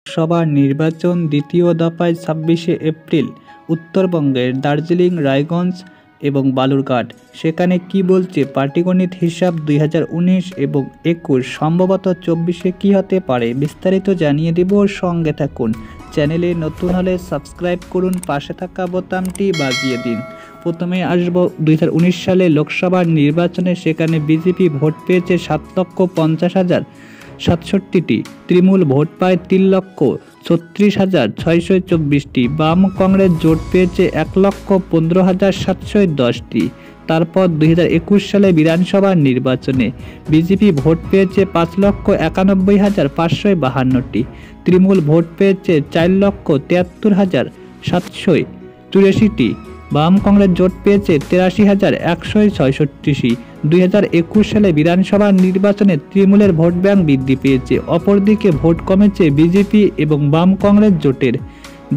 লোকসভা নির্বাচন দ্বিতীয় দফায় ২৬শে এপ্রিল উত্তরবঙ্গের দার্জিলিং, রায়গঞ্জ এবং বালুরঘাট। সেখানে কি বলছে পাটিগণিত হিসাব ২০১৯ এবং ২১, সম্ভবত ২৪-এ কী হতে পারে, বিস্তারিত জানিয়ে দেব। সঙ্গে থাকুন। চ্যানেলে নতুন হলে সাবস্ক্রাইব করুন, পাশে থাকা বোতামটি বাজিয়ে দিন। প্রথমে আসব ২০১৯ সালে লোকসভা নির্বাচনে। সেখানে বিজেপি ভোট পেয়েছে ৭,৫০,০৬৭টি, তৃণমূল ভোট পায় ৩,৩৬,৬২৪টি, বাম কংগ্রেস জোট পেয়েছে ১,১৫,৭১০টি। তারপর ২০২১ সালে বিধানসভা নির্বাচনে বিজেপি ভোট পেয়েছে ৫,৯১,৫৫২টি, তৃণমূল ভোট পেয়েছে ৪,৭৩,৭৮৪টি, বাম কংগ্রেস জোট পেয়েছে ৮৩,১৬৬টি। ২০২১ সালে বিধানসভা নির্বাচনে তৃণমূলের ভোট ব্যাংক বৃদ্ধি পেয়েছে, অপরদিকে ভোট কমেছে বিজেপি এবং বাম কংগ্রেস জোটের।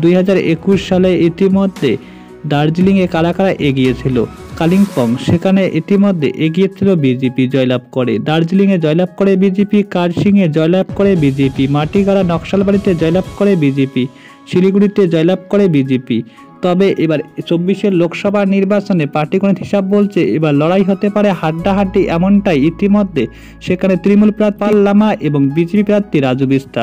২০২১ সালে ইতিমধ্যে দার্জিলিংয়ে কারা কারা এগিয়েছিল? কালিম্পং, সেখানে ইতিমধ্যে এগিয়েছিল বিজেপি, জয়লাভ করে। দার্জিলিংয়ে জয়লাভ করে বিজেপি, কার্শিংয়ে জয়লাভ করে বিজেপি, মাটিগাড়া নকশালবাড়িতে জয়লাভ করে বিজেপি, শিলিগুড়িতে জয়লাভ করে বিজেপি। তবে এবার ২৪-এর লোকসভা নির্বাচনে পাটিগণিত হিসাব বলছে এবার লড়াই হতে পারে হাড্ডাহাড্ডি, এমনটাই ইতিমধ্যে সেখানে তৃণমূল প্রার্থী লামা এবং বিজেপি প্রার্থী রাজু বিস্তা।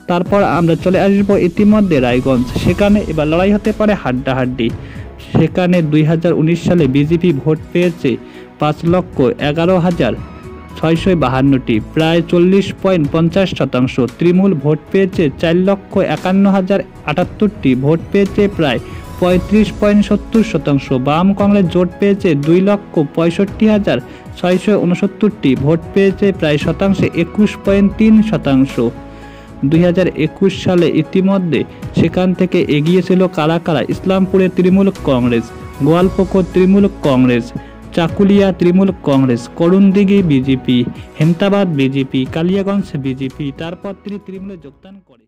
তারপর আমরা চলে আসবো ইতিমধ্যে রায়গঞ্জ। সেখানে এবার লড়াই হতে পারে হাড্ডাহাড্ডি। সেখানে ২০১৯ সালে বিজেপি ভোট পেয়েছে ৫,১১,৬৫২টি, প্রায় ৪০.৫০%। তৃণমূল ভোট পেয়েছে ৪,৫১,০৭৮টি, ভোট পেয়েছে প্রায় ৩৫.৭০%। বাম কংগ্রেস জোট পেয়েছে ২,৬৫,৬৬৯টি, ভোট পেয়েছে প্রায় ২১.৩%। ২০২১ সালে ইতিমধ্যে সেখান থেকে এগিয়েছিল কারা কারা? ইসলামপুরে Trinamool Congress, Goalpokhar Trinamool Congress, Chakulia Trinamool Congress, Karandighi BJP, Hemtabad BJP, Kaliaganj BJP. তারপর তিনি তৃণমূলে যোগদান করে।